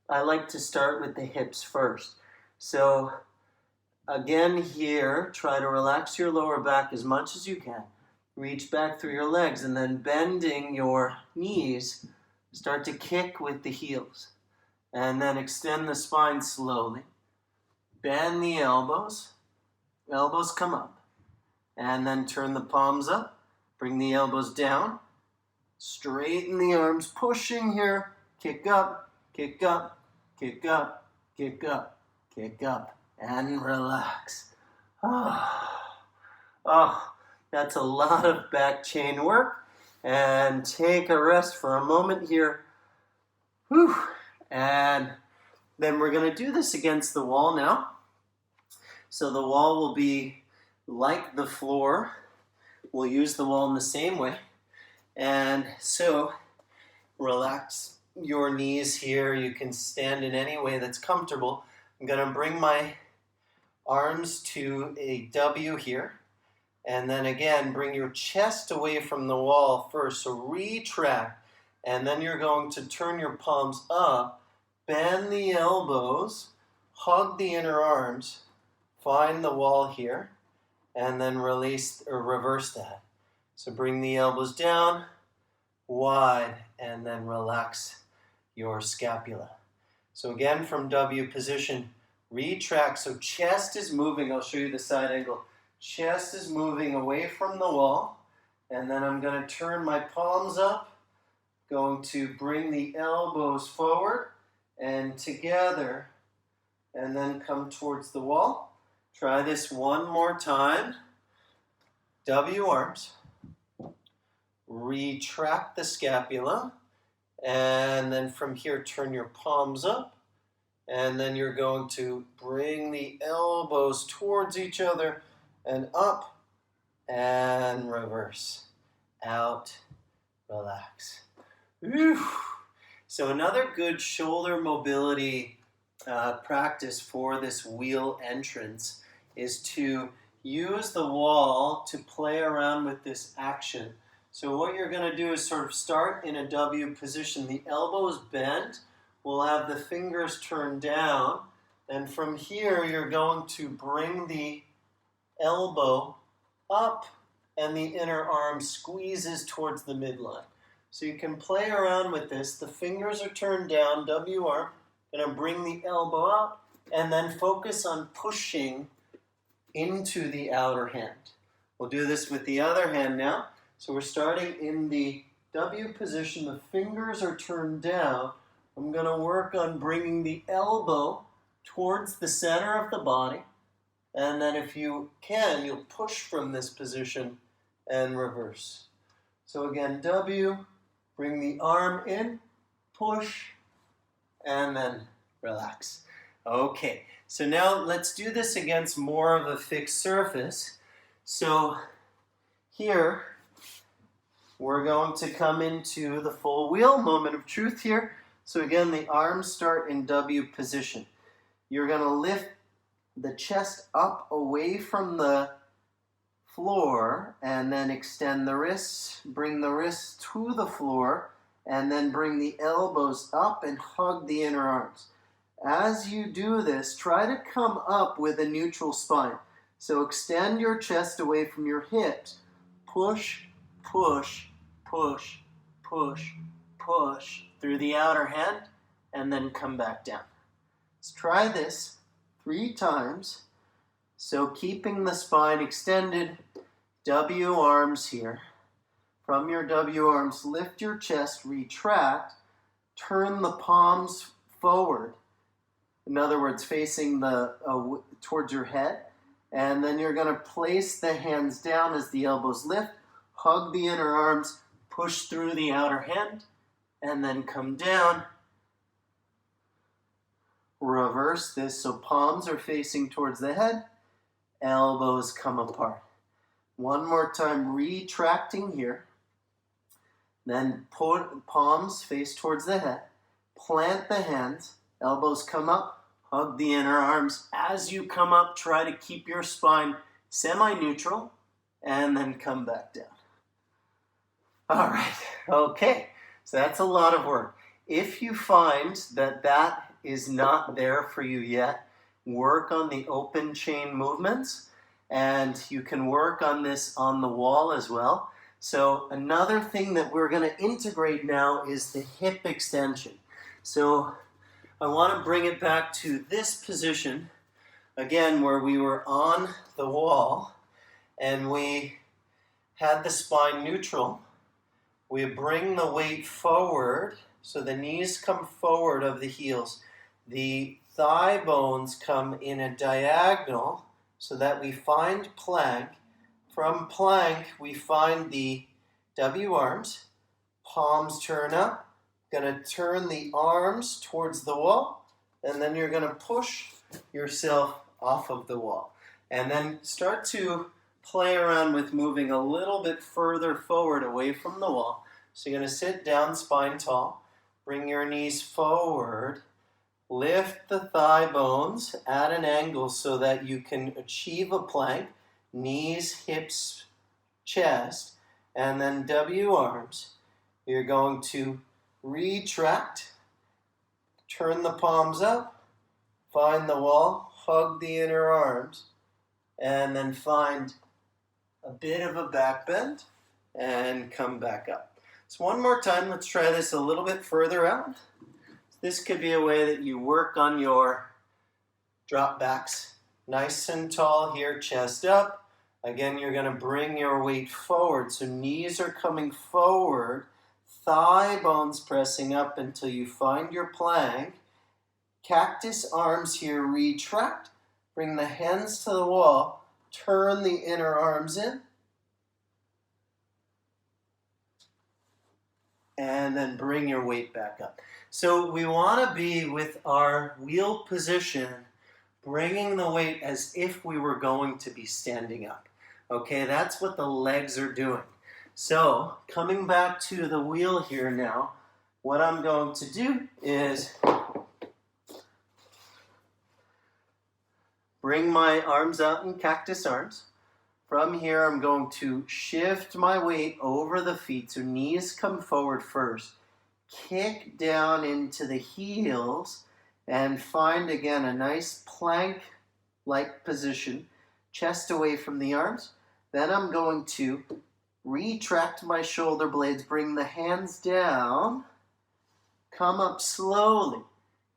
I like to start with the hips first. So again here, try to relax your lower back as much as you can. Reach back through your legs and then bending your knees, start to kick with the heels. And then extend the spine slowly. Bend the elbows. Elbows come up. And then turn the palms up. Bring the elbows down. Straighten the arms, pushing here. Kick up, kick up, kick up, kick up, kick up, and relax. Oh, that's a lot of back chain work. And take a rest for a moment here. Whew. And then we're going to do this against the wall now. So the wall will be like the floor. We'll use the wall in the same way. And so relax your knees here. You can stand in any way that's comfortable. I'm going to bring my arms to a W here. And then again, bring your chest away from the wall first. So retract. And then you're going to turn your palms up, bend the elbows, hug the inner arms, find the wall here, and then release or reverse that. So bring the elbows down, wide, and then relax your scapula. So again, from W position, retract. So chest is moving. I'll show you the side angle. Chest is moving away from the wall. And then I'm going to turn my palms up. Going to bring the elbows forward and together. And then come towards the wall. Try this one more time. W arms. Retract the scapula. And then from here, turn your palms up. And then you're going to bring the elbows towards each other and up and reverse. Out, relax. Whew. So another good shoulder mobility practice for this wheel entrance is to use the wall to play around with this action. So what you're going to do is sort of start in a W position. The elbows bent. We'll have the fingers turned down. And from here, you're going to bring the elbow up and the inner arm squeezes towards the midline. So you can play around with this. The fingers are turned down, W arm. Going to bring the elbow up and then focus on pushing into the outer hand. We'll do this with the other hand now. So we're starting in the W position. The fingers are turned down. I'm going to work on bringing the elbow towards the center of the body. And then if you can, you'll push from this position and reverse. So again, W, bring the arm in, push, and then relax. Okay, so now let's do this against more of a fixed surface. So here, we're going to come into the full wheel, moment of truth here. So again, the arms start in W position. You're going to lift the chest up away from the floor and then extend the wrists, bring the wrists to the floor, and then bring the elbows up and hug the inner arms. As you do this, try to come up with a neutral spine. So extend your chest away from your hips. Push, push, push, push, push through the outer hand, and then come back down. Let's try this 3 times. So keeping the spine extended, W arms here. From your W arms, lift your chest, retract, turn the palms forward. In other words, facing towards your head. And then you're going to place the hands down as the elbows lift, hug the inner arms, push through the outer hand, and then come down. Reverse this, so palms are facing towards the head, elbows come apart. One more time, retracting here. Then palms face towards the head, plant the hands, elbows come up, hug the inner arms. As you come up, try to keep your spine semi-neutral, and then come back down. All right, okay, so that's a lot of work. If you find that is not there for you yet, work on the open chain movements, and you can work on this on the wall as well. So another thing that we're going to integrate now is the hip extension. So I want to bring it back to this position, again, where we were on the wall, and we had the spine neutral. We bring the weight forward, so the knees come forward of the heels. The thigh bones come in a diagonal so that we find plank. From plank, we find the W arms. Palms turn up. Going to turn the arms towards the wall, and then you're going to push yourself off of the wall. And then start to play around with moving a little bit further forward away from the wall. So you're going to sit down spine tall, bring your knees forward, Lift the thigh bones at an angle so that you can achieve a plank. Knees, hips, chest, and then W arms. You're going to retract, turn the palms up, find the wall, hug the inner arms, and then find a bit of a back bend and come back up. So one more time, let's try this a little bit further out. This could be a way that you work on your drop backs. Nice and tall here, chest up. Again, you're going to bring your weight forward. So knees are coming forward, thigh bones pressing up until you find your plank. Cactus arms here, retract. Bring the hands to the wall. Turn the inner arms in. And then bring your weight back up. So we want to be with our wheel position, bringing the weight as if we were going to be standing up. Okay, that's what the legs are doing. So coming back to the wheel here now, what I'm going to do is bring my arms out in cactus arms. From here, I'm going to shift my weight over the feet, so knees come forward first. Kick down into the heels and find, again, a nice plank-like position. Chest away from the arms. Then I'm going to retract my shoulder blades, bring the hands down, come up slowly.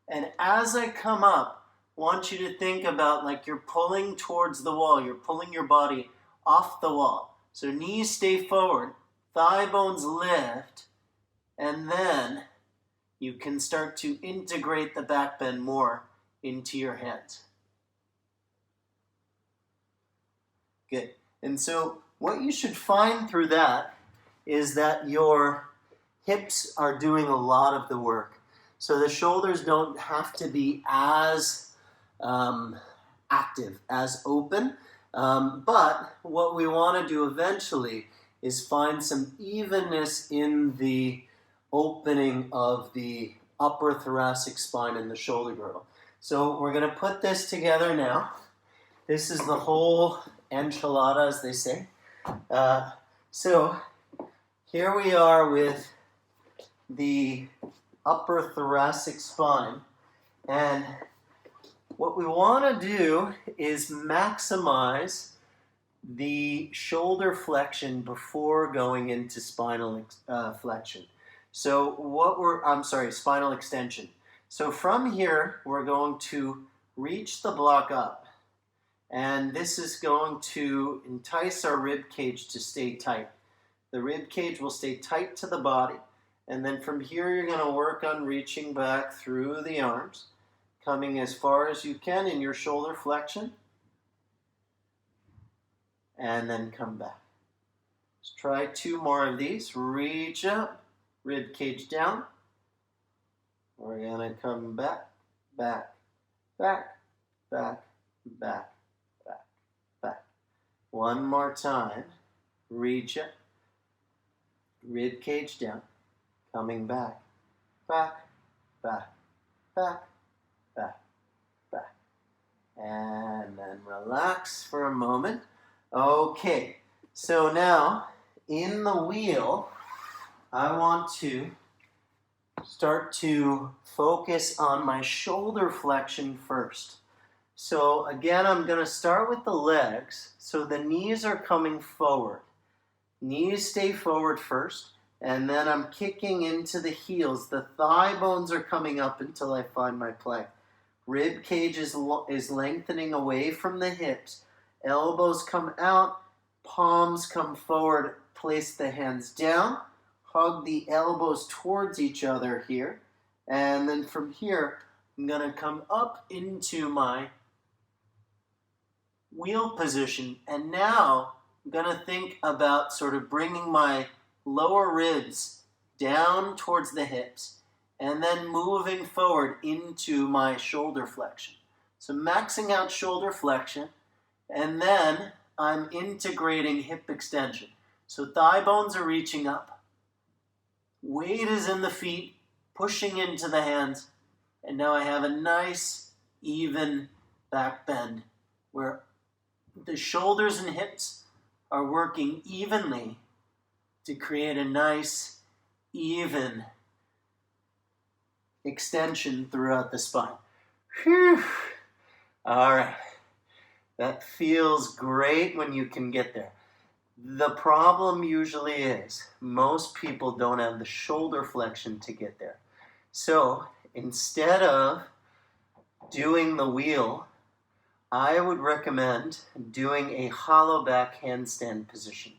And as I come up, I want you to think about like you're pulling towards the wall. You're pulling your body off the wall. So knees stay forward, thigh bones lift, and then you can start to integrate the back bend more into your hands. Good. And so what you should find through that is that your hips are doing a lot of the work. So the shoulders don't have to be as active, as open. But what we want to do eventually is find some evenness in the opening of the upper thoracic spine and the shoulder girdle. So we're going to put this together now. This is the whole enchilada, as they say. So here we are with the upper thoracic spine, and what we want to do is maximize the shoulder flexion before going into spinal flexion. So spinal extension. So from here, we're going to reach the block up, and this is going to entice our rib cage to stay tight. The rib cage will stay tight to the body, and then from here, you're going to work on reaching back through the arms, coming as far as you can in your shoulder flexion, and then come back. Let's try 2 more of these. Reach up, rib cage down. We're going to come back, back, back, back, back, back, back. One more time. Reach up, rib cage down, coming back, back, back, back, back, back. And then relax for a moment. Okay, so now in the wheel, I want to start to focus on my shoulder flexion first. So again, I'm going to start with the legs. So the knees are coming forward. Knees stay forward first, and then I'm kicking into the heels. The thigh bones are coming up until I find my plank. Rib cage is lengthening away from the hips. Elbows come out, palms come forward. Place the hands down. Hug the elbows towards each other here. And then from here, I'm going to come up into my wheel position. And now I'm going to think about sort of bringing my lower ribs down towards the hips and then moving forward into my shoulder flexion. So maxing out shoulder flexion, and then I'm integrating hip extension. So thigh bones are reaching up. Weight is in the feet, pushing into the hands, And now I have a nice, even back bend where the shoulders and hips are working evenly to create a nice, even extension throughout the spine. Whew. All right. That feels great when you can get there. The problem usually is most people don't have the shoulder flexion to get there. So instead of doing the wheel, I would recommend doing a hollow back handstand position.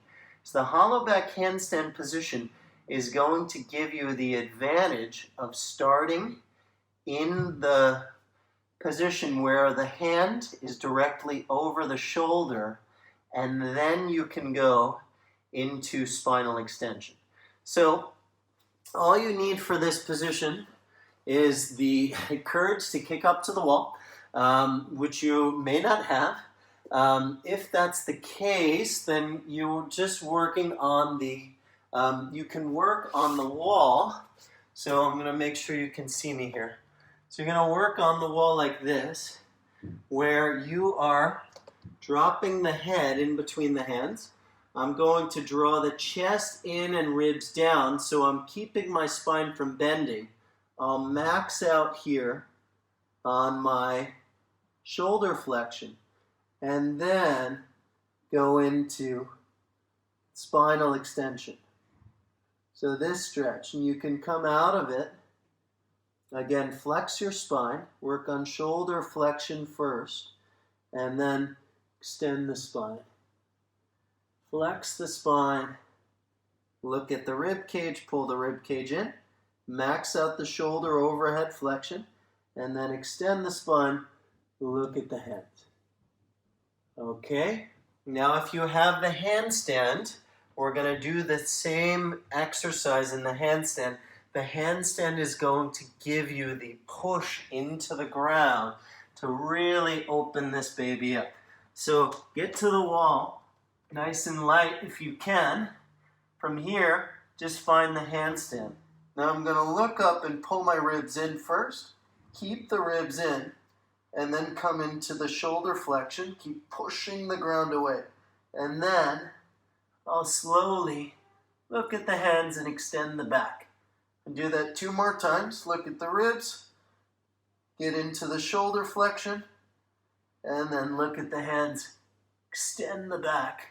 So the hollow back handstand position is going to give you the advantage of starting in the position where the hand is directly over the shoulder, and then you can go into spinal extension. So all you need for this position is the courage to kick up to the wall, which you may not have. If that's the case, then you're just working on the, you can work on the wall. So I'm going to make sure you can see me here. So you're going to work on the wall like this, where you are dropping the head in between the hands. I'm going to draw the chest in and ribs down, so I'm keeping my spine from bending. I'll max out here on my shoulder flexion and then go into spinal extension. So this stretch, and you can come out of it. Again, flex your spine, work on shoulder flexion first, and then extend the spine. Flex the spine, look at the rib cage, pull the rib cage in, max out the shoulder overhead flexion, and then extend the spine, look at the head. Okay, now if you have the handstand, we're going to do the same exercise in the handstand. The handstand is going to give you the push into the ground to really open this baby up. So get to the wall, nice and light if you can. From here, just find the handstand. Now I'm going to look up and pull my ribs in first. Keep the ribs in, and then come into the shoulder flexion. Keep pushing the ground away. And then I'll slowly look at the hands and extend the back. And do that 2 more times. Look at the ribs, get into the shoulder flexion, and then look at the hands, extend the back.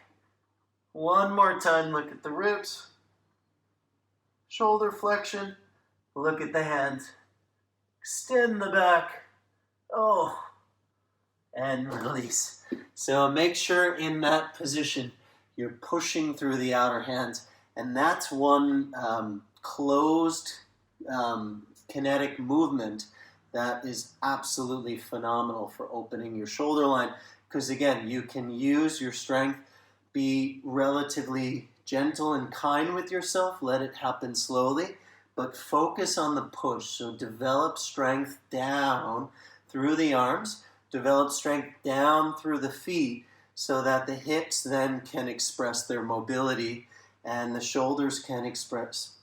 1 more time, look at the ribs, shoulder flexion, look at the hands, extend the back, and release. So make sure in that position you're pushing through the outer hands, and that's one closed kinetic movement that is absolutely phenomenal for opening your shoulder line, because again, you can use your strength, be relatively gentle and kind with yourself, let it happen slowly, but focus on the push. So develop strength down through the arms, develop strength down through the feet, so that the hips then can express their mobility and the shoulders can express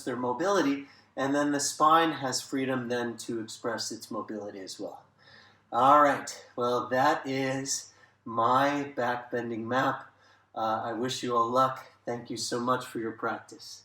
their mobility, and then the spine has freedom then to express its mobility as well. All right, well, that is my backbending map. I wish you all luck. Thank you so much for your practice.